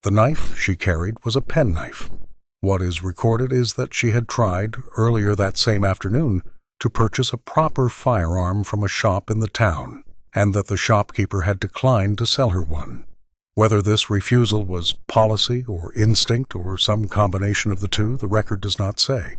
The knife she carried was a penknife. What is recorded is that she had tried, earlier that same afternoon, to purchase a proper firearm from a shop in the town, and that the shopkeeper had declined to sell her one. Whether this refusal was policy or instinct or some combination of the two, the record does not say.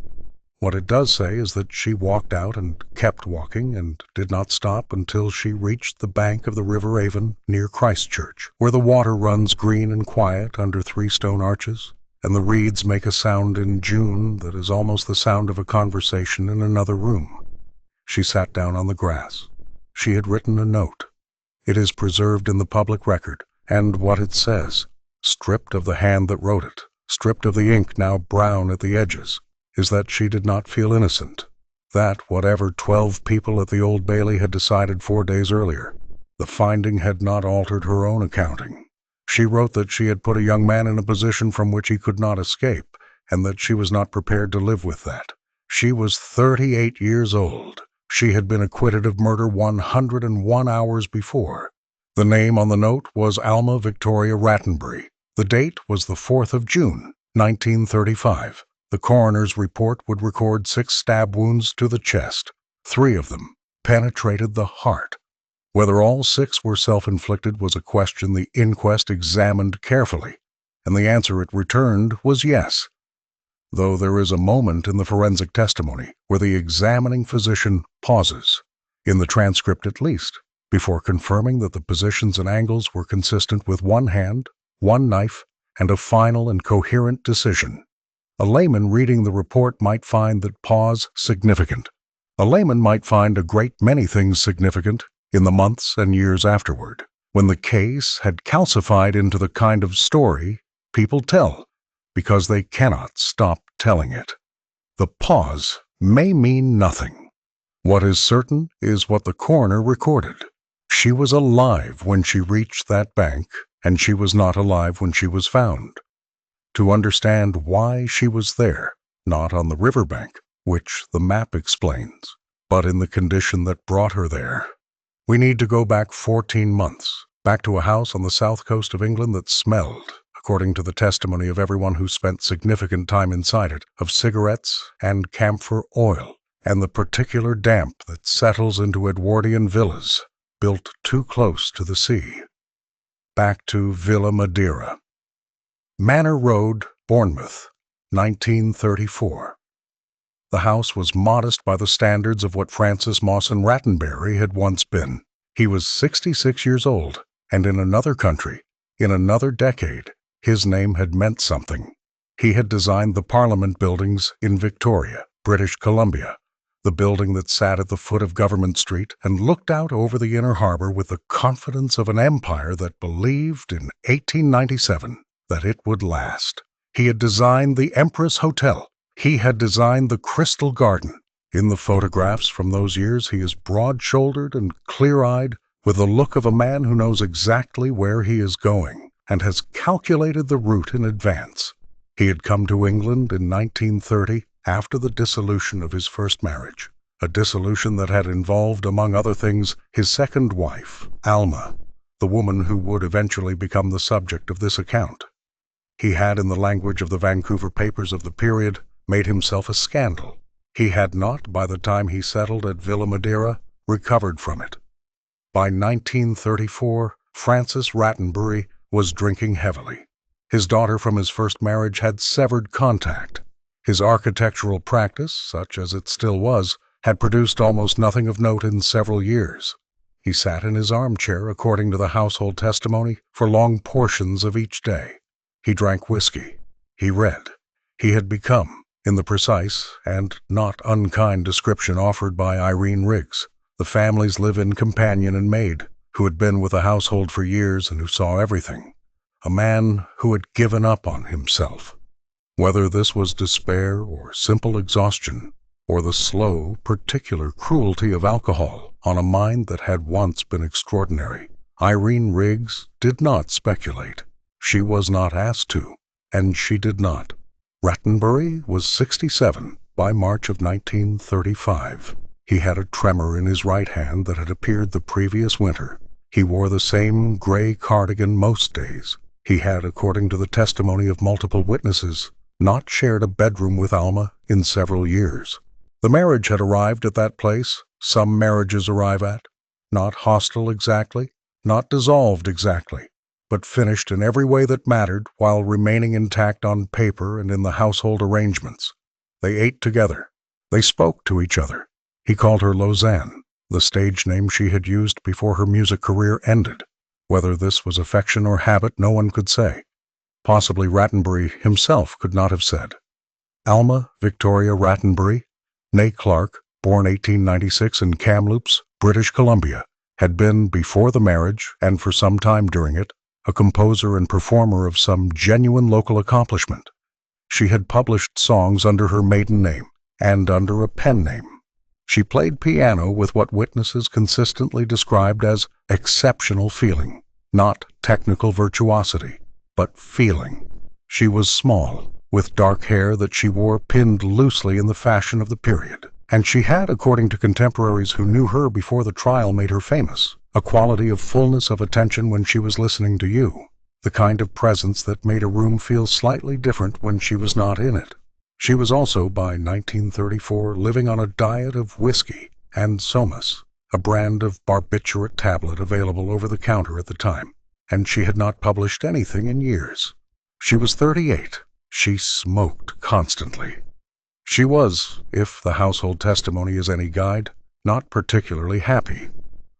What it does say is that she walked out and kept walking and did not stop until she reached the bank of the River Avon near Christchurch, where the water runs green and quiet under 3 stone arches, and the reeds make a sound in June that is almost the sound of a conversation in another room. She sat down on the grass. She had written a note. It is preserved in the public record, and what it says, stripped of the hand that wrote it, stripped of the ink now brown at the edges, is that she did not feel innocent, that whatever 12 people at the Old Bailey had decided 4 days earlier, the finding had not altered her own accounting. She wrote that she had put a young man in a position from which he could not escape, and that she was not prepared to live with that. She was 38 years old. She had been acquitted of murder 101 hours before. The name on the note was Alma Victoria Rattenbury. The date was the 4th of June, 1935. The coroner's report would record 6 stab wounds to the chest. 3 of them penetrated the heart. Whether all 6 were self-inflicted was a question the inquest examined carefully, and the answer it returned was yes, though there is a moment in the forensic testimony where the examining physician pauses, in the transcript at least, before confirming that the positions and angles were consistent with 1 hand, 1 knife, and a final and coherent decision. A layman reading the report might find that pause significant. A layman might find a great many things significant in the months and years afterward, when the case had calcified into the kind of story people tell, because they cannot stop telling it. The pause may mean nothing. What is certain is what the coroner recorded. She was alive when she reached that bank, and she was not alive when she was found. To understand why she was there, not on the riverbank, which the map explains, but in the condition that brought her there, we need to go back 14 months, back to a house on the south coast of England that smelled, according to the testimony of everyone who spent significant time inside it, of cigarettes and camphor oil, and the particular damp that settles into Edwardian villas built too close to the sea. Back to Villa Madeira. Manor Road, Bournemouth, 1934. The house was modest by the standards of what Francis Mawson Rattenbury had once been. He was 66 years old, and in another country, in another decade, his name had meant something. He had designed the Parliament buildings in Victoria, British Columbia, the building that sat at the foot of Government Street and looked out over the inner harbor with the confidence of an empire that believed in 1897 that it would last. He had designed the Empress Hotel. He had designed the Crystal Garden. In the photographs from those years, he is broad-shouldered and clear-eyed, with the look of a man who knows exactly where he is going and has calculated the route in advance. He had come to England in 1930 after the dissolution of his first marriage, a dissolution that had involved, among other things, his second wife, Alma, the woman who would eventually become the subject of this account. He had, in the language of the Vancouver papers of the period, made himself a scandal. He had not, by the time he settled at Villa Madeira, recovered from it. By 1934, Francis Rattenbury was drinking heavily. His daughter from his first marriage had severed contact. His architectural practice, such as it still was, had produced almost nothing of note in several years. He sat in his armchair, according to the household testimony, for long portions of each day. He drank whiskey. He read. He had become, in the precise and not unkind description offered by Irene Riggs, the family's live-in companion and maid, who had been with the household for years and who saw everything. A man who had given up on himself. Whether this was despair or simple exhaustion, or the slow, particular cruelty of alcohol on a mind that had once been extraordinary, Irene Riggs did not speculate. She was not asked to, and she did not. Rattenbury was 67 by March of 1935. He had a tremor in his right hand that had appeared the previous winter. He wore the same gray cardigan most days. He had, according to the testimony of multiple witnesses, not shared a bedroom with Alma in several years. The marriage had arrived at that place some marriages arrive at, not hostile exactly, not dissolved exactly, but finished in every way that mattered while remaining intact on paper and in the household arrangements. They ate together. They spoke to each other. He called her Lausanne, the stage name she had used before her music career ended. Whether this was affection or habit, no one could say. Possibly Rattenbury himself could not have said. Alma Victoria Rattenbury, née Clark, born 1896 in Kamloops, British Columbia, had been, before the marriage and for some time during it, a composer and performer of some genuine local accomplishment. She had published songs under her maiden name and under a pen name. She played piano with what witnesses consistently described as exceptional feeling, not technical virtuosity, but feeling. She was small, with dark hair that she wore pinned loosely in the fashion of the period, and she had, according to contemporaries who knew her before the trial made her famous, a quality of fullness of attention when she was listening to you, the kind of presence that made a room feel slightly different when she was not in it. She was also, by 1934, living on a diet of whiskey and Somas, a brand of barbiturate tablet available over the counter at the time, and she had not published anything in years. She was 38. She smoked constantly. She was, if the household testimony is any guide, not particularly happy,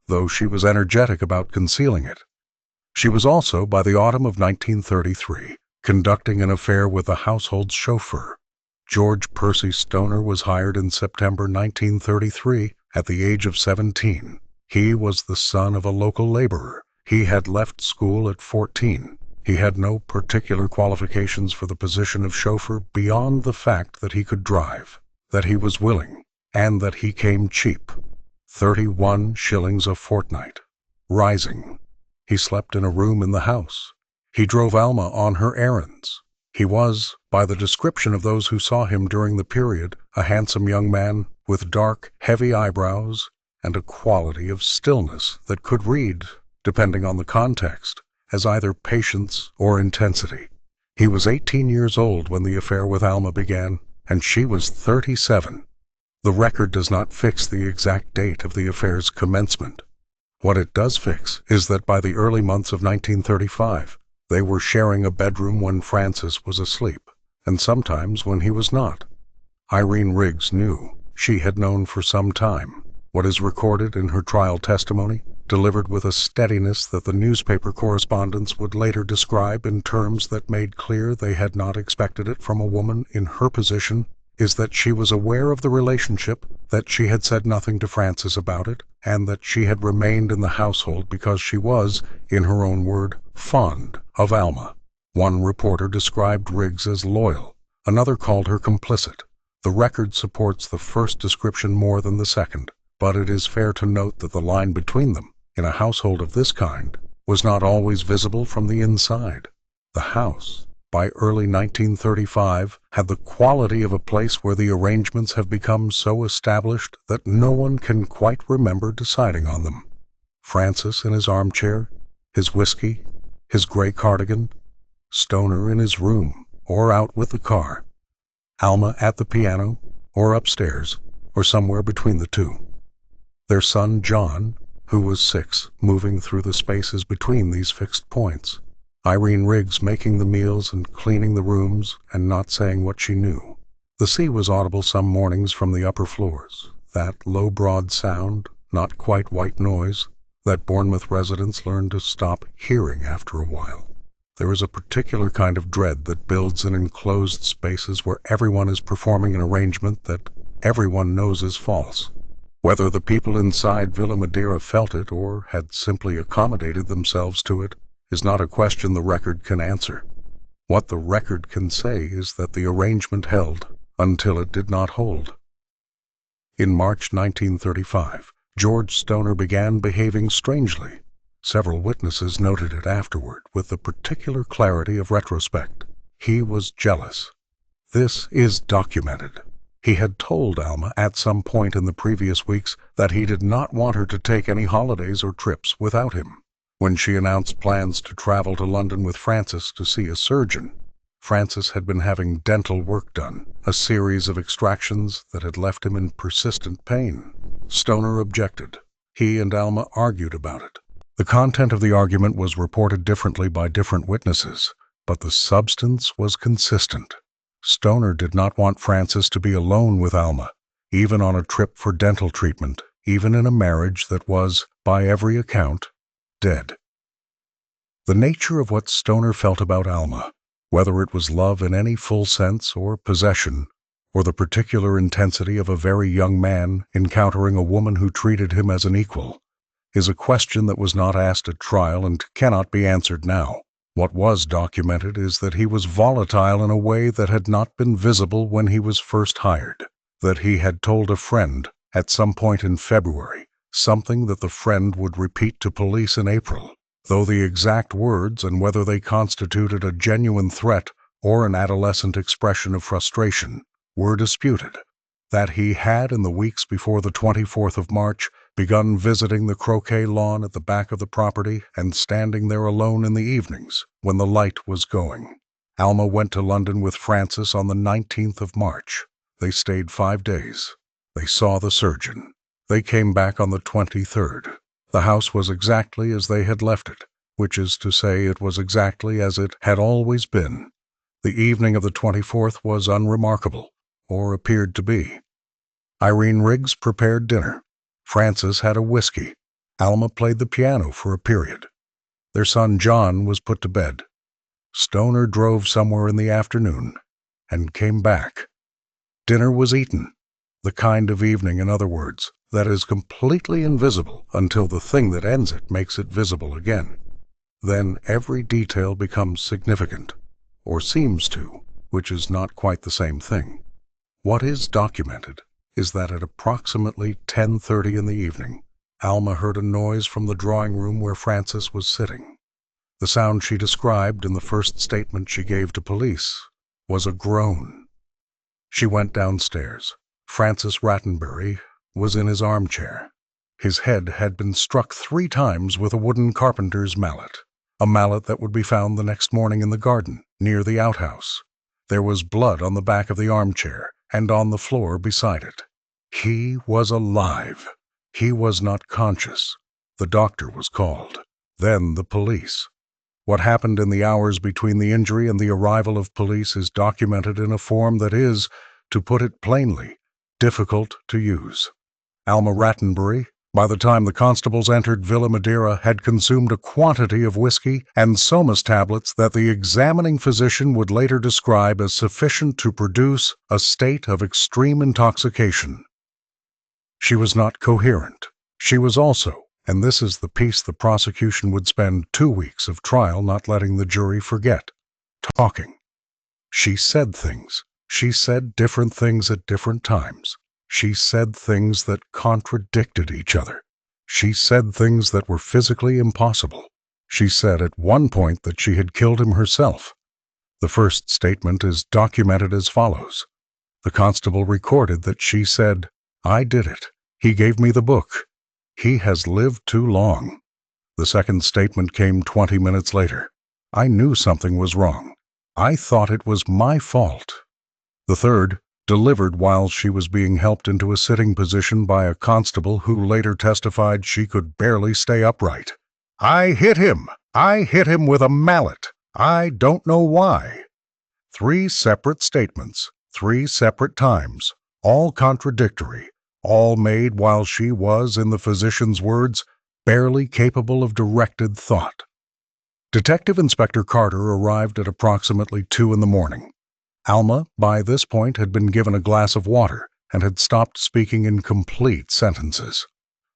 though she was energetic about concealing it. She was also, by the autumn of 1933, conducting an affair with the household's chauffeur. George Percy Stoner was hired in September 1933 at the age of 17. He was the son of a local laborer. He had left school at 14. He had no particular qualifications for the position of chauffeur beyond the fact that he could drive, that he was willing, and that he came cheap. 31 shillings a fortnight. Rising. He slept in a room in the house. He drove Alma on her errands. He was, by the description of those who saw him during the period, a handsome young man with dark, heavy eyebrows and a quality of stillness that could read, depending on the context, as either patience or intensity. He was 18 years old when the affair with Alma began, and she was 37. The record does not fix the exact date of the affair's commencement. What it does fix is that by the early months of 1935, they were sharing a bedroom when Francis was asleep, and sometimes when he was not. Irene Riggs knew. She had known for some time. What is recorded in her trial testimony, delivered with a steadiness that the newspaper correspondents would later describe in terms that made clear they had not expected it from a woman in her position, is that she was aware of the relationship, that she had said nothing to Francis about it, and that she had remained in the household because she was, in her own word, fond of Alma. One reporter described Riggs as loyal. Another called her complicit. The record supports the first description more than the second, but it is fair to note that the line between them, in a household of this kind, was not always visible from the inside. The house, by early 1935, had the quality of a place where the arrangements have become so established that no one can quite remember deciding on them. Francis in his armchair, his whiskey, his gray cardigan, Stoner in his room or out with the car, Alma at the piano or upstairs or somewhere between the two. Their son John, who was 6, moving through the spaces between these fixed points. Irene Riggs making the meals and cleaning the rooms and not saying what she knew. The sea was audible some mornings from the upper floors, that low broad sound, not quite white noise, that Bournemouth residents learned to stop hearing after a while. There is a particular kind of dread that builds in enclosed spaces where everyone is performing an arrangement that everyone knows is false. Whether the people inside Villa Madeira felt it or had simply accommodated themselves to it is not a question the record can answer. What the record can say is that the arrangement held until it did not hold. In March 1935, George Stoner began behaving strangely. Several witnesses noted it afterward with the particular clarity of retrospect. He was jealous. This is documented. He had told Alma at some point in the previous weeks that he did not want her to take any holidays or trips without him. When she announced plans to travel to London with Francis to see a surgeon, Francis had been having dental work done, a series of extractions that had left him in persistent pain. Stoner objected. He and Alma argued about it. The content of the argument was reported differently by different witnesses, but the substance was consistent. Stoner did not want Francis to be alone with Alma, even on a trip for dental treatment, even in a marriage that was, by every account, dead. The nature of what Stoner felt about Alma, whether it was love in any full sense or possession, or the particular intensity of a very young man encountering a woman who treated him as an equal, is a question that was not asked at trial and cannot be answered now. What was documented is that he was volatile in a way that had not been visible when he was first hired, that he had told a friend at some point in February something that the friend would repeat to police in April, though the exact words and whether they constituted a genuine threat or an adolescent expression of frustration were disputed, that he had in the weeks before the 24th of March begun visiting the croquet lawn at the back of the property and standing there alone in the evenings when the light was going. Alma went to London with Francis on the 19th of March. They stayed 5 days. They saw the surgeon. They came back on the 23rd. The house was exactly as they had left it, which is to say it was exactly as it had always been. The evening of the 24th was unremarkable, or appeared to be. Irene Riggs prepared dinner. Francis had a whiskey. Alma played the piano for a period. Their son John was put to bed. Stoner drove somewhere in the afternoon and came back. Dinner was eaten. The kind of evening, in other words, that is completely invisible until the thing that ends it makes it visible again. Then every detail becomes significant, or seems to, which is not quite the same thing. What is documented is that at approximately 10:30 in the evening, Alma heard a noise from the drawing room where Francis was sitting. The sound she described in the first statement she gave to police was a groan. She went downstairs. Francis Rattenbury was in his armchair. His head had been struck 3 times with a wooden carpenter's mallet, a mallet that would be found the next morning in the garden, near the outhouse. There was blood on the back of the armchair and on the floor beside it. He was alive. He was not conscious. The doctor was called. Then the police. What happened in the hours between the injury and the arrival of police is documented in a form that is, to put it plainly, difficult to use. Alma Rattenbury, by the time the constables entered Villa Madeira, had consumed a quantity of whiskey and Somas tablets that the examining physician would later describe as sufficient to produce a state of extreme intoxication. She was not coherent. She was also, and this is the piece the prosecution would spend 2 weeks of trial not letting the jury forget, talking. She said things. She said different things at different times. She said things that contradicted each other. She said things that were physically impossible. She said at one point that she had killed him herself. The first statement is documented as follows. The constable recorded that she said, "I did it. He gave me the book. He has lived too long." The second statement came 20 minutes later. "I knew something was wrong. I thought it was my fault." The third, delivered while she was being helped into a sitting position by a constable who later testified she could barely stay upright. "I hit him. I hit him with a mallet. I don't know why." 3 separate statements, 3 separate times, all contradictory, all made while she was, in the physician's words, barely capable of directed thought. Detective Inspector Carter arrived at approximately 2 in the morning. Alma, by this point, had been given a glass of water and had stopped speaking in complete sentences.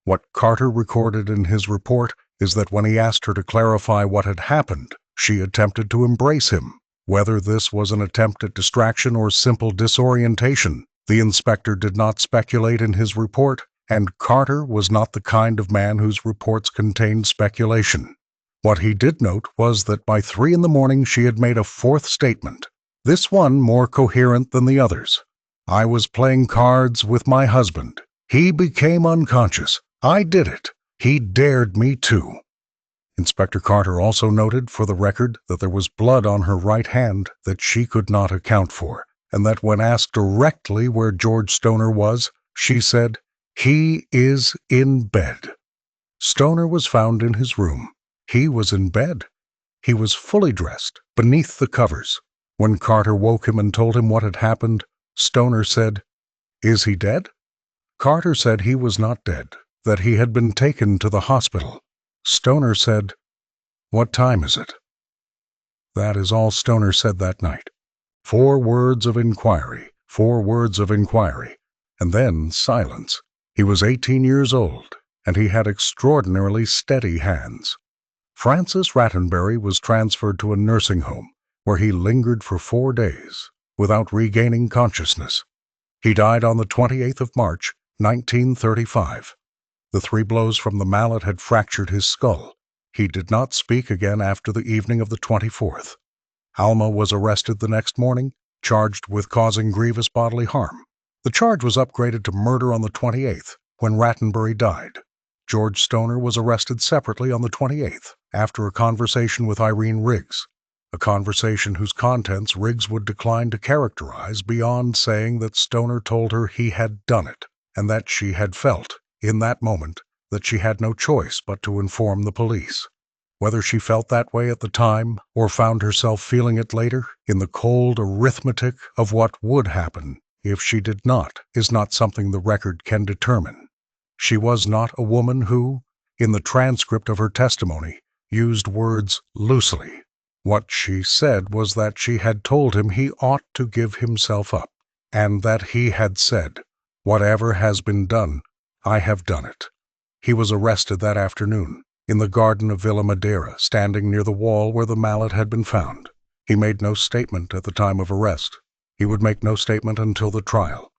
What Carter recorded in his report is that when he asked her to clarify what had happened, she attempted to embrace him. Whether this was an attempt at distraction or simple disorientation, the inspector did not speculate in his report, and Carter was not the kind of man whose reports contained speculation. What he did note was that by 3 in the morning she had made a 4th statement, this one more coherent than the others. "I was playing cards with my husband. He became unconscious. I did it. He dared me to." Inspector Carter also noted for the record that there was blood on her right hand that she could not account for, and that when asked directly where George Stoner was, she said, "He is in bed." Stoner was found in his room. He was in bed. He was fully dressed, beneath the covers. When Carter woke him and told him what had happened, Stoner said, "Is he dead?" Carter said he was not dead, that he had been taken to the hospital. Stoner said, "What time is it?" That is all Stoner said that night. 4 words of inquiry, 4 words of inquiry, and then silence. He was 18 years old, and he had extraordinarily steady hands. Francis Rattenbury was transferred to a nursing home, where he lingered for 4 days, without regaining consciousness. He died on the 28th of March, 1935. The 3 blows from the mallet had fractured his skull. He did not speak again after the evening of the 24th. Alma was arrested the next morning, charged with causing grievous bodily harm. The charge was upgraded to murder on the 28th, when Rattenbury died. George Stoner was arrested separately on the 28th, after a conversation with Irene Riggs, a conversation whose contents Riggs would decline to characterize beyond saying that Stoner told her he had done it, and that she had felt, in that moment, that she had no choice but to inform the police. Whether she felt that way at the time, or found herself feeling it later, in the cold arithmetic of what would happen if she did not, is not something the record can determine. She was not a woman who, in the transcript of her testimony, used words loosely. What she said was that she had told him he ought to give himself up, and that he had said, "Whatever has been done, I have done it." He was arrested that afternoon, in the garden of Villa Madeira, standing near the wall where the mallet had been found. He made no statement at the time of arrest. He would make no statement until the trial.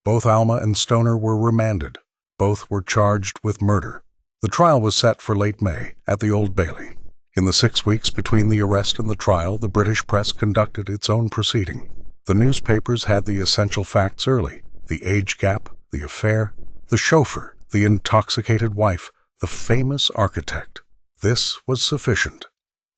Both Alma and Stoner were remanded. Both were charged with murder. The trial was set for late May, at the Old Bailey. In the 6 weeks between the arrest and the trial, the British press conducted its own proceeding. The newspapers had the essential facts early: the age gap, the affair, the chauffeur, the intoxicated wife, the famous architect. This was sufficient.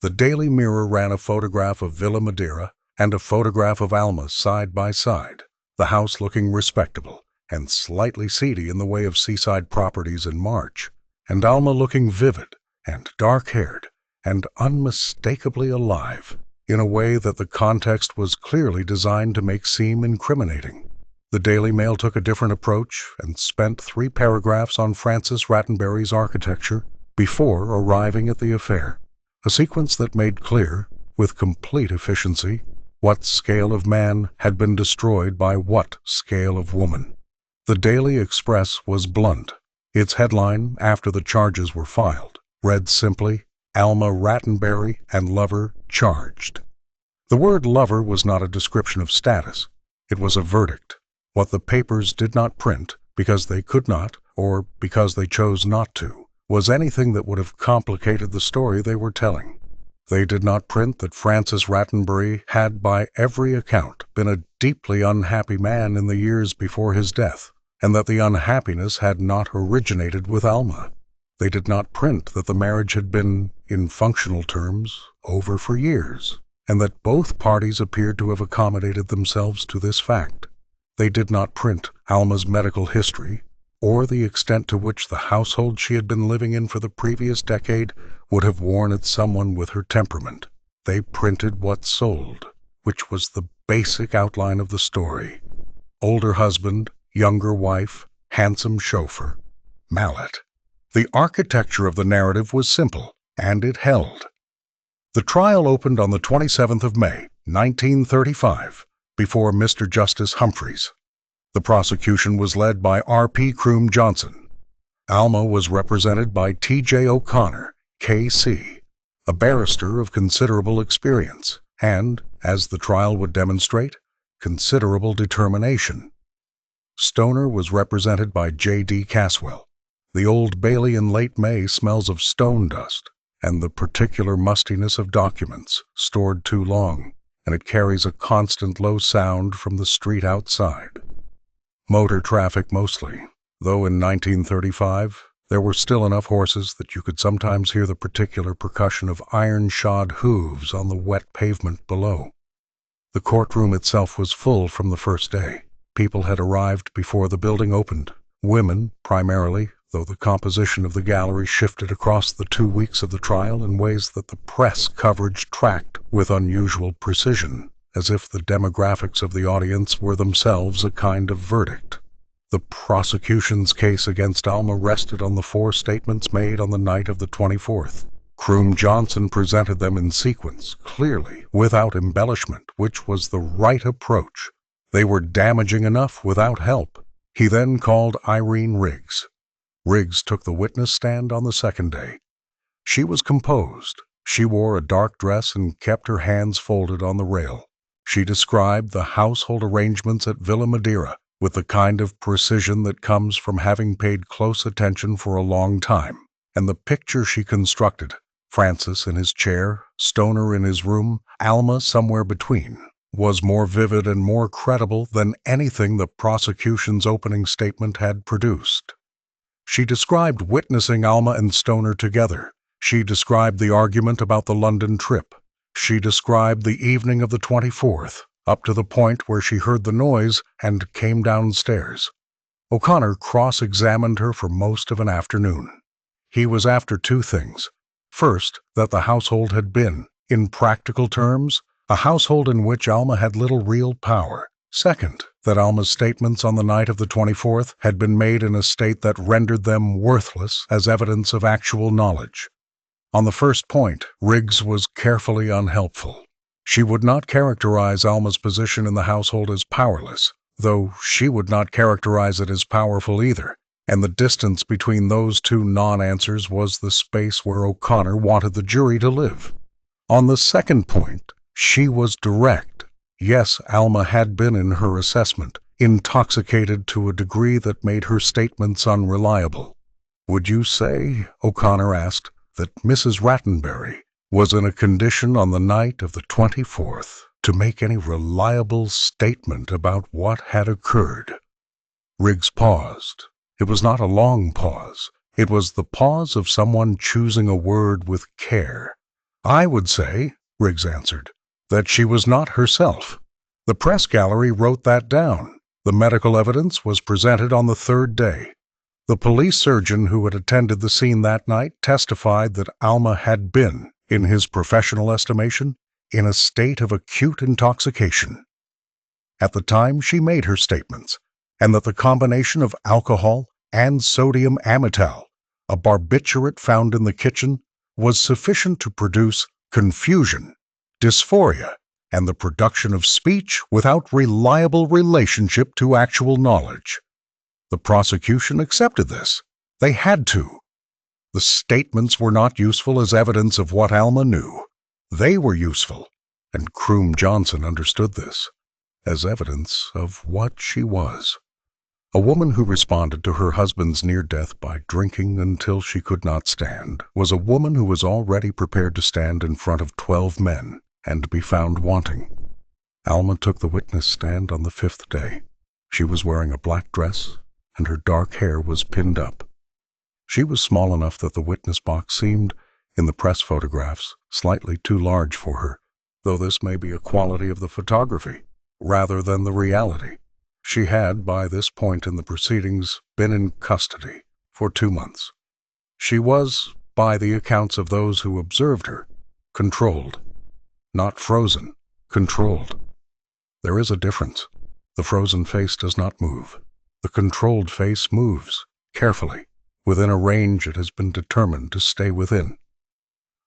The Daily Mirror ran a photograph of Villa Madeira and a photograph of Alma side by side, the house looking respectable and slightly seedy in the way of seaside properties in March, and Alma looking vivid and dark-haired and unmistakably alive, in a way that the context was clearly designed to make seem incriminating. The Daily Mail took a different approach and spent 3 paragraphs on Francis Rattenbury's architecture before arriving at the affair, a sequence that made clear, with complete efficiency, what scale of man had been destroyed by what scale of woman. The Daily Express was blunt. Its headline, after the charges were filed, read simply, "Alma Rattenbury and lover charged." The word lover was not a description of status. It was a verdict. What the papers did not print, because they could not, or because they chose not to, was anything that would have complicated the story they were telling. They did not print that Francis Rattenbury had by every account been a deeply unhappy man in the years before his death, and that the unhappiness had not originated with Alma. They did not print that the marriage had been, in functional terms, over for years, and that both parties appeared to have accommodated themselves to this fact. They did not print Alma's medical history, or the extent to which the household she had been living in for the previous decade would have worn at someone with her temperament. They printed what sold, which was the basic outline of the story: older husband, younger wife, handsome chauffeur, mallet. The architecture of the narrative was simple, and it held. The trial opened on the 27th of May, 1935, before Mr. Justice Humphreys. The prosecution was led by R.P. Croom Johnson. Alma was represented by T.J. O'Connor, K.C., a barrister of considerable experience, and, as the trial would demonstrate, considerable determination. Stoner was represented by J.D. Caswell. The Old Bailey in late May smells of stone dust and the particular mustiness of documents stored too long, and it carries a constant low sound from the street outside. Motor traffic mostly, though in 1935 There were still enough horses that you could sometimes hear the particular percussion of iron-shod hooves on the wet pavement below. The courtroom itself was full from the first day. People had arrived before the building opened. Women, primarily, though the composition of the gallery shifted across the 2 weeks of the trial in ways that the press coverage tracked with unusual precision, as if the demographics of the audience were themselves a kind of verdict. The prosecution's case against Alma rested on the 4 statements made on the night of the 24th. Croom Johnson presented them in sequence, clearly, without embellishment, which was the right approach. They were damaging enough without help. He then called Irene Riggs. Riggs took the witness stand on the second day. She was composed. She wore a dark dress and kept her hands folded on the rail. She described the household arrangements at Villa Madeira with the kind of precision that comes from having paid close attention for a long time, and the picture she constructed, Francis in his chair, Stoner in his room, Alma somewhere between, was more vivid and more credible than anything the prosecution's opening statement had produced. She described witnessing Alma and Stoner together. She described the argument about the London trip. She described the evening of the 24th, up to the point where she heard the noise and came downstairs. O'Connor cross-examined her for most of an afternoon. He was after 2 things. First, that the household had been, in practical terms, a household in which Alma had little real power. Second, that Alma's statements on the night of the 24th had been made in a state that rendered them worthless as evidence of actual knowledge. On the first point, Riggs was carefully unhelpful. She would not characterize Alma's position in the household as powerless, though she would not characterize it as powerful either, and the distance between those 2 non-answers was the space where O'Connor wanted the jury to live. On the second point, she was direct. Yes, Alma had been, in her assessment, intoxicated to a degree that made her statements unreliable. "Would you say," O'Connor asked, "that Mrs. Rattenbury was in a condition on the night of the 24th to make any reliable statement about what had occurred?" Riggs paused. It was not a long pause. It was the pause of someone choosing a word with care. "I would say," Riggs answered, "that she was not herself. The press gallery wrote that down. The medical evidence was presented on the 3rd day. The police surgeon who had attended the scene that night testified that Alma had been, in his professional estimation, in a state of acute intoxication at the time she made her statements, and that the combination of alcohol and sodium amytal, a barbiturate found in the kitchen, was sufficient to produce confusion, dysphoria, and the production of speech without reliable relationship to actual knowledge. The prosecution accepted this. They had to. The statements were not useful as evidence of what Alma knew. They were useful, and Croom Johnson understood this, as evidence of what she was. A woman who responded to her husband's near death by drinking until she could not stand was a woman who was already prepared to stand in front of 12 men and be found wanting. Alma took the witness stand on the 5th day. She was wearing a black dress, and her dark hair was pinned up. She was small enough that the witness box seemed, in the press photographs, slightly too large for her, though this may be a quality of the photography, rather than the reality. She had, by this point in the proceedings, been in custody for 2 months. She was, by the accounts of those who observed her, controlled. Not frozen, controlled. There is a difference. The frozen face does not move. The controlled face moves, carefully, within a range it has been determined to stay within.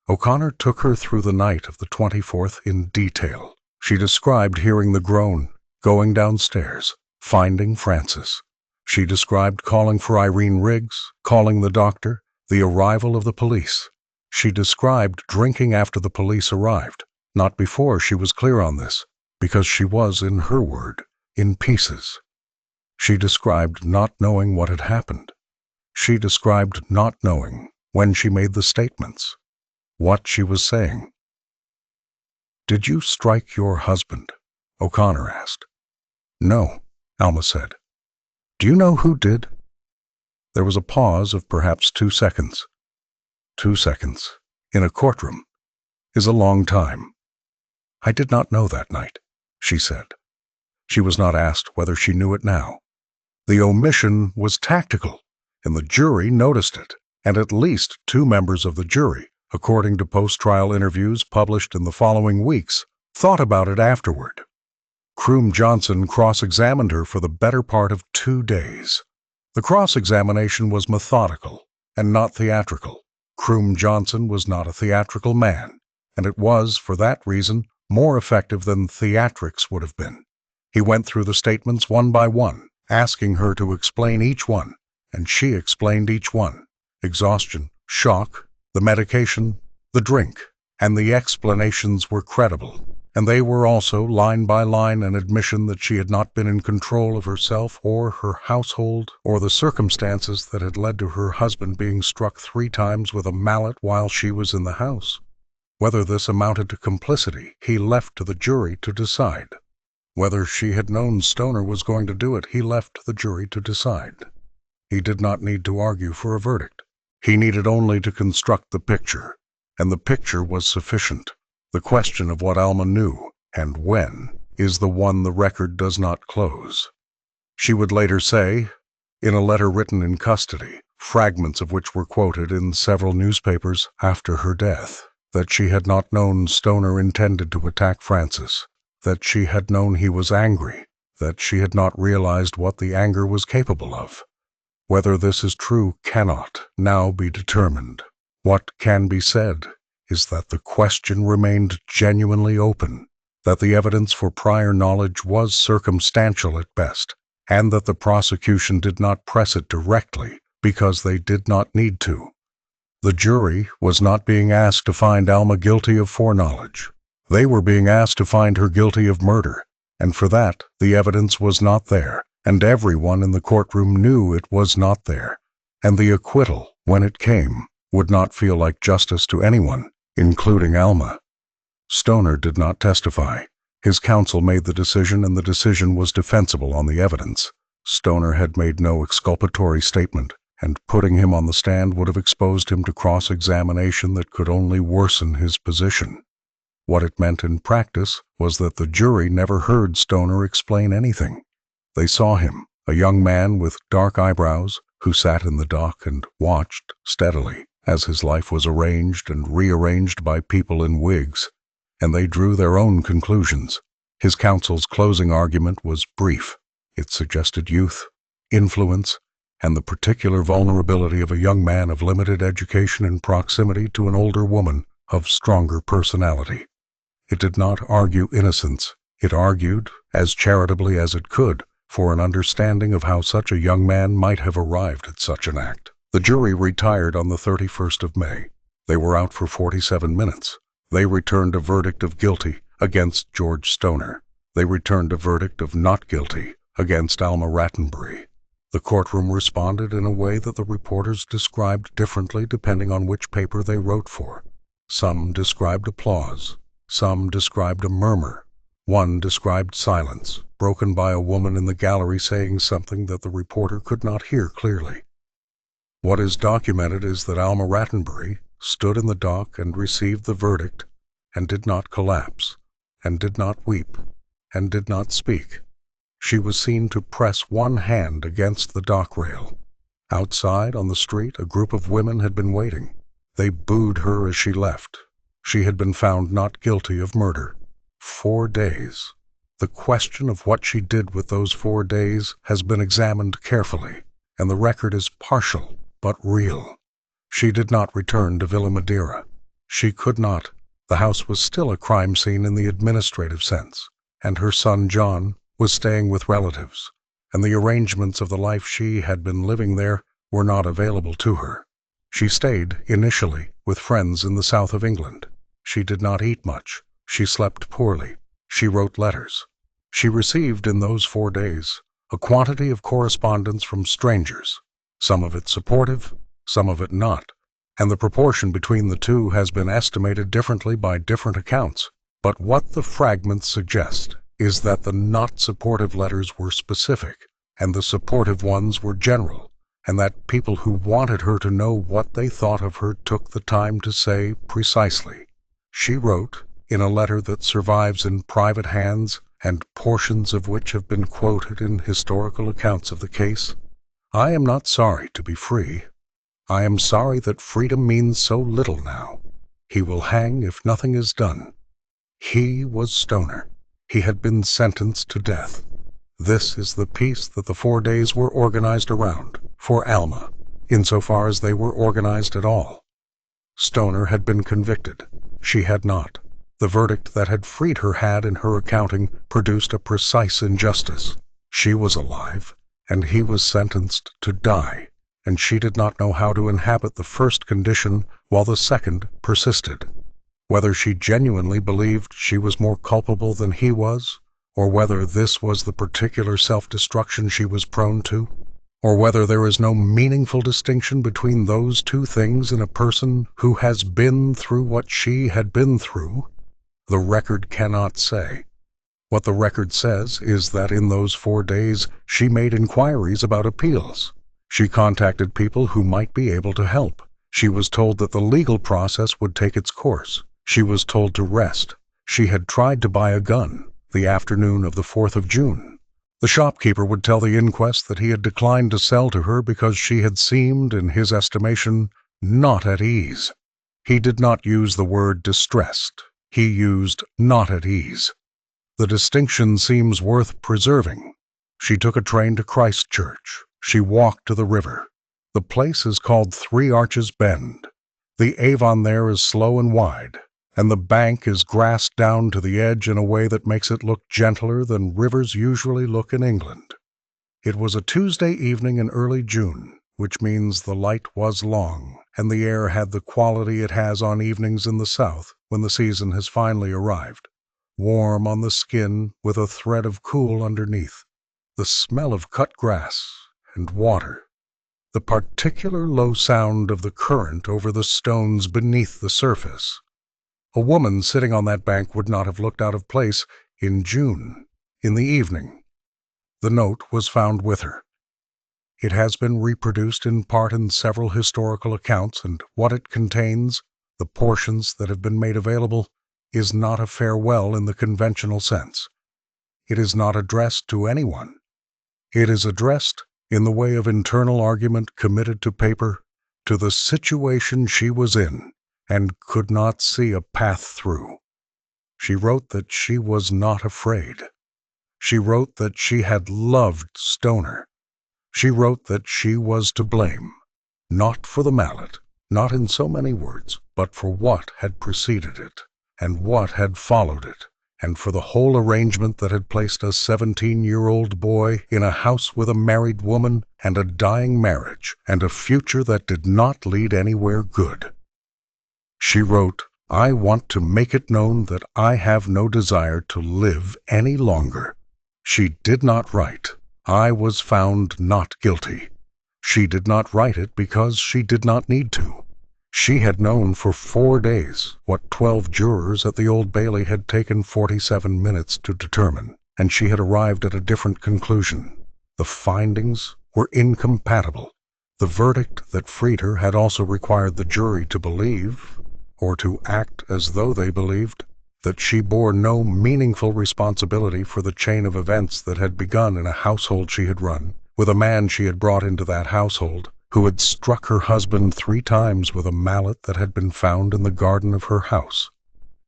O'Connor took her through the night of the 24th in detail. She described hearing the groan, going downstairs, finding Francis. She described calling for Irene Riggs, calling the doctor, the arrival of the police. She described drinking after the police arrived, not before she was clear on this, because she was, in her word, in pieces. She described not knowing what had happened. She described not knowing, when she made the statements, what she was saying. "Did you strike your husband?" O'Connor asked. "No," Alma said. "Do you know who did?" There was a pause of perhaps 2 seconds. 2 seconds, in a courtroom, is a long time. "I did not know that night," she said. She was not asked whether she knew it now. The omission was tactical, and the jury noticed it, and at least 2 members of the jury, according to post-trial interviews published in the following weeks, thought about it afterward. Croom Johnson cross-examined her for the better part of 2 days. The cross-examination was methodical and not theatrical. Croom Johnson was not a theatrical man, and it was, for that reason, more effective than theatrics would have been. He went through the statements one by one, asking her to explain each one, and she explained each one. Exhaustion, shock, the medication, the drink, and the explanations were credible, and they were also, line by line, an admission that she had not been in control of herself or her household or the circumstances that had led to her husband being struck 3 times with a mallet while she was in the house. Whether this amounted to complicity, he left to the jury to decide. Whether she had known Stoner was going to do it, he left the jury to decide. He did not need to argue for a verdict. He needed only to construct the picture, and the picture was sufficient. The question of what Alma knew, and when, is the one the record does not close. She would later say, in a letter written in custody, fragments of which were quoted in several newspapers after her death, that she had not known Stoner intended to attack Frances, that she had known he was angry, that she had not realized what the anger was capable of. Whether this is true cannot now be determined. What can be said is that the question remained genuinely open, that the evidence for prior knowledge was circumstantial at best, and that the prosecution did not press it directly because they did not need to. The jury was not being asked to find Alma guilty of foreknowledge. They were being asked to find her guilty of murder, and for that the evidence was not there, and everyone in the courtroom knew it was not there, and the acquittal, when it came, would not feel like justice to anyone, including Alma. Stoner did not testify. His counsel made the decision, and the decision was defensible on the evidence. Stoner had made no exculpatory statement, and putting him on the stand would have exposed him to cross-examination that could only worsen his position. What it meant in practice was that the jury never heard Stoner explain anything. They saw him, a young man with dark eyebrows, who sat in the dock and watched steadily as his life was arranged and rearranged by people in wigs, and they drew their own conclusions. His counsel's closing argument was brief. It suggested youth, influence, and the particular vulnerability of a young man of limited education in proximity to an older woman of stronger personality. It did not argue innocence. It argued, as charitably as it could, for an understanding of how such a young man might have arrived at such an act. The jury retired on the 31st of May. They were out for 47 minutes. They returned a verdict of guilty against George Stoner. They returned a verdict of not guilty against Alma Rattenbury. The courtroom responded in a way that the reporters described differently depending on which paper they wrote for. Some described applause. Some described a murmur. One described silence, broken by a woman in the gallery saying something that the reporter could not hear clearly. What is documented is that Alma Rattenbury stood in the dock and received the verdict, and did not collapse, and did not weep, and did not speak. She was seen to press one hand against the dock rail. Outside, on the street, a group of women had been waiting. They booed her as she left. She had been found not guilty of murder. 4 days. The question of what she did with those 4 days has been examined carefully, and the record is partial but real. She did not return to Villa Madeira. She could not. The house was still a crime scene in the administrative sense, and her son John was staying with relatives, and the arrangements of the life she had been living there were not available to her. She stayed, initially, with friends in the south of England. She did not eat much. She slept poorly. She wrote letters. She received in those 4 days a quantity of correspondence from strangers, some of it supportive, some of it not, and the proportion between the two has been estimated differently by different accounts. But what the fragments suggest is that the not supportive letters were specific, and the supportive ones were general, and that people who wanted her to know what they thought of her took the time to say precisely. She wrote, in a letter that survives in private hands and portions of which have been quoted in historical accounts of the case, "I am not sorry to be free. I am sorry that freedom means so little now. He will hang if nothing is done." He was Stoner. He had been sentenced to death. This is the peace that the 4 days were organized around, for Alma, insofar as they were organized at all. Stoner had been convicted. She had not. The verdict that had freed her had, in her accounting, produced a precise injustice. She was alive, and he was sentenced to die, and she did not know how to inhabit the first condition while the second persisted. Whether she genuinely believed she was more culpable than he was, or whether this was the particular self-destruction she was prone to, or whether there is no meaningful distinction between those two things in a person who has been through what she had been through, the record cannot say. What the record says is that in those 4 days she made inquiries about appeals. She contacted people who might be able to help. She was told that the legal process would take its course. She was told to rest. She had tried to buy a gun the afternoon of the 4th of June. The shopkeeper would tell the inquest that he had declined to sell to her because she had seemed, in his estimation, not at ease. He did not use the word distressed. He used not at ease. The distinction seems worth preserving. She took a train to Christchurch. She walked to the river. The place is called Three Arches Bend. The Avon there is slow and wide, and the bank is grassed down to the edge in a way that makes it look gentler than rivers usually look in England. It was a Tuesday evening in early June, which means the light was long, and the air had the quality it has on evenings in the south when the season has finally arrived, warm on the skin with a thread of cool underneath. The smell of cut grass and water, the particular low sound of the current over the stones beneath the surface. A woman sitting on that bank would not have looked out of place in June, in the evening. The note was found with her. It has been reproduced in part in several historical accounts, and what it contains, the portions that have been made available, is not a farewell in the conventional sense. It is not addressed to anyone. It is addressed, in the way of internal argument committed to paper, to the situation she was in and could not see a path through. She wrote that she was not afraid. She wrote that she had loved Stoner. She wrote that she was to blame, not for the mallet, not in so many words, but for what had preceded it, and what had followed it, and for the whole arrangement that had placed a 17-year-old boy in a house with a married woman and a dying marriage, and a future that did not lead anywhere good. She wrote, "I want to make it known that I have no desire to live any longer." She did not write, "I was found not guilty." She did not write it because she did not need to. She had known for 4 days what 12 jurors at the Old Bailey had taken 47 minutes to determine, and she had arrived at a different conclusion. The findings were incompatible. The verdict that freed her had also required the jury to believe, or to act as though they believed, that she bore no meaningful responsibility for the chain of events that had begun in a household she had run, with a man she had brought into that household, who had struck her husband 3 times with a mallet that had been found in the garden of her house.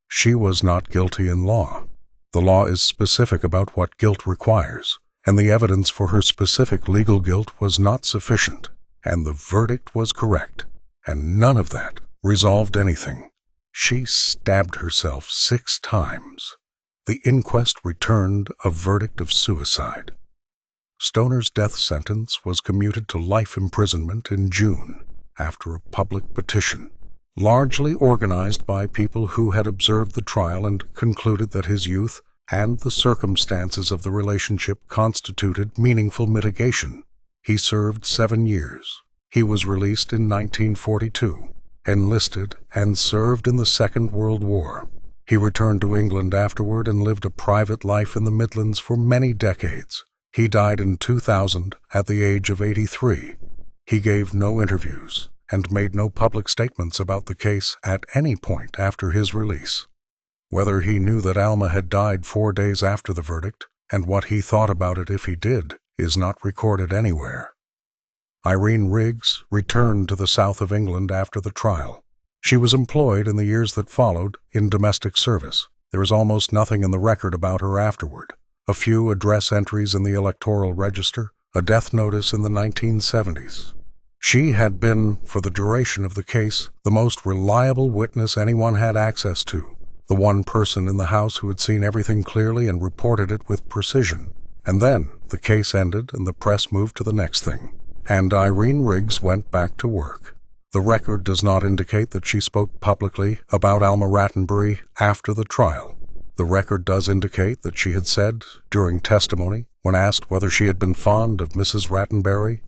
She was not guilty in law. The law is specific about what guilt requires, and the evidence for her specific legal guilt was not sufficient, and the verdict was correct, and none of that resolved anything. She stabbed herself 6 times. The inquest returned a verdict of suicide. Stoner's death sentence was commuted to life imprisonment in June, after a public petition, largely organized by people who had observed the trial and concluded that his youth and the circumstances of the relationship constituted meaningful mitigation. He served 7 years. He was released in 1942, enlisted, and served in the Second World War. He returned to England afterward and lived a private life in the Midlands for many decades. He died in 2000 at the age of 83. He gave no interviews and made no public statements about the case at any point after his release. Whether he knew that Alma had died 4 days after the verdict, and what he thought about it if he did, is not recorded anywhere. Irene Riggs returned to the south of England after the trial. She was employed in the years that followed in domestic service. There is almost nothing in the record about her afterward. A few address entries in the electoral register, a death notice in the 1970s. She had been, for the duration of the case, the most reliable witness anyone had access to, the one person in the house who had seen everything clearly and reported it with precision. And then the case ended and the press moved to the next thing, and Irene Riggs went back to work. The record does not indicate that she spoke publicly about Alma Rattenbury after the trial. The record does indicate that she had said, during testimony, when asked whether she had been fond of Mrs. Rattenbury,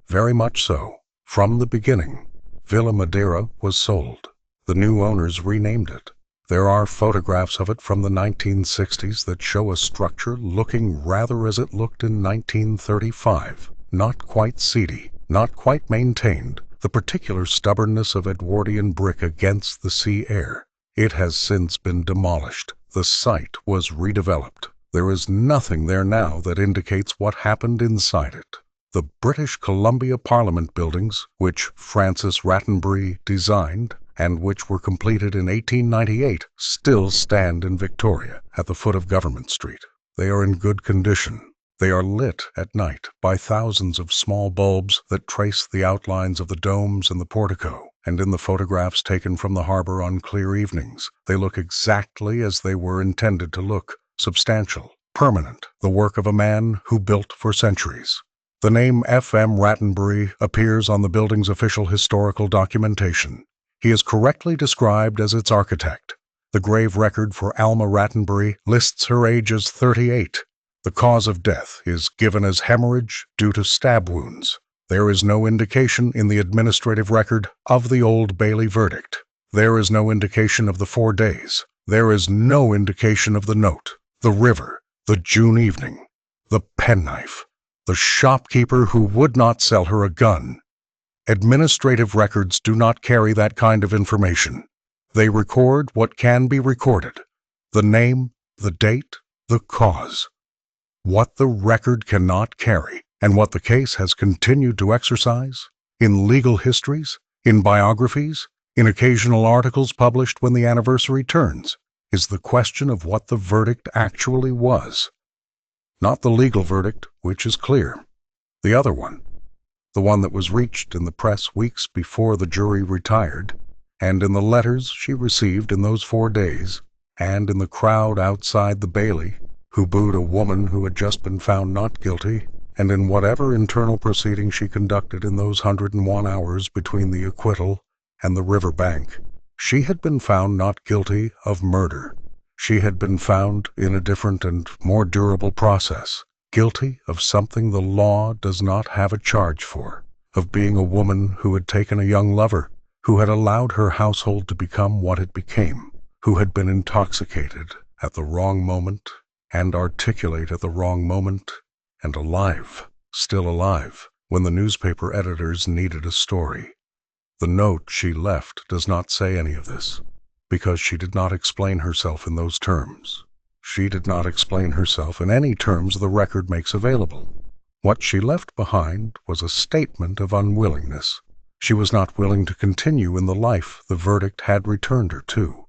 "Very much so. From the beginning, Villa Madeira was sold. The new owners renamed it. There are photographs of it from the 1960s that show a structure looking rather as it looked in 1935, not quite seedy, not quite maintained, the particular stubbornness of Edwardian brick against the sea air. It has since been demolished. The site was redeveloped. There is nothing there now that indicates what happened inside it. The British Columbia Parliament buildings, which Francis Rattenbury designed, and which were completed in 1898, still stand in Victoria, at the foot of Government Street. They are in good condition. They are lit at night by thousands of small bulbs that trace the outlines of the domes and the portico, and in the photographs taken from the harbor on clear evenings, they look exactly as they were intended to look, substantial, permanent, the work of a man who built for centuries. The name F.M. Rattenbury appears on the building's official historical documentation. He is correctly described as its architect. The grave record for Alma Rattenbury lists her age as 38. The cause of death is given as hemorrhage due to stab wounds. There is no indication in the administrative record of the Old Bailey verdict. There is no indication of the 4 days. There is no indication of the note, the river, the June evening, the penknife, the shopkeeper who would not sell her a gun. Administrative records do not carry that kind of information. They record what can be recorded: the name, the date, the cause. What the record cannot carry, and what the case has continued to exercise, in legal histories, in biographies, in occasional articles published when the anniversary turns, is the question of what the verdict actually was. Not the legal verdict, which is clear. The other one, the one that was reached in the press weeks before the jury retired, and in the letters she received in those 4 days, and in the crowd outside the Bailey, who booed a woman who had just been found not guilty, and in whatever internal proceeding she conducted in those 101 hours between the acquittal and the river bank. She had been found not guilty of murder. She had been found in a different and more durable process, guilty of something the law does not have a charge for, of being a woman who had taken a young lover, who had allowed her household to become what it became, who had been intoxicated at the wrong moment, and articulate at the wrong moment, and alive, still alive, when the newspaper editors needed a story. The note she left does not say any of this, because she did not explain herself in those terms. She did not explain herself in any terms the record makes available. What she left behind was a statement of unwillingness. She was not willing to continue in the life the verdict had returned her to.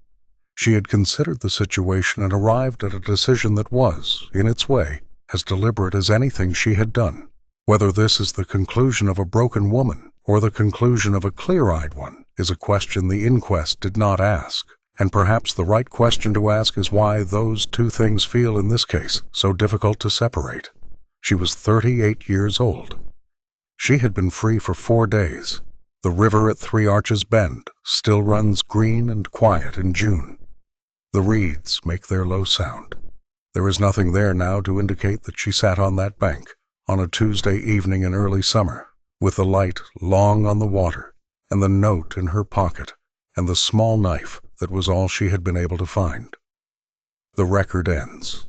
She had considered the situation and arrived at a decision that was, in its way, as deliberate as anything she had done. Whether this is the conclusion of a broken woman or the conclusion of a clear-eyed one is a question the inquest did not ask, and perhaps the right question to ask is why those two things feel in this case so difficult to separate. She was 38 years old. She had been free for 4 days. The river at Three Arches Bend still runs green and quiet in June. The reeds make their low sound. There is nothing there now to indicate that she sat on that bank on a Tuesday evening in early summer, with the light long on the water, and the note in her pocket, and the small knife that was all she had been able to find. The record ends.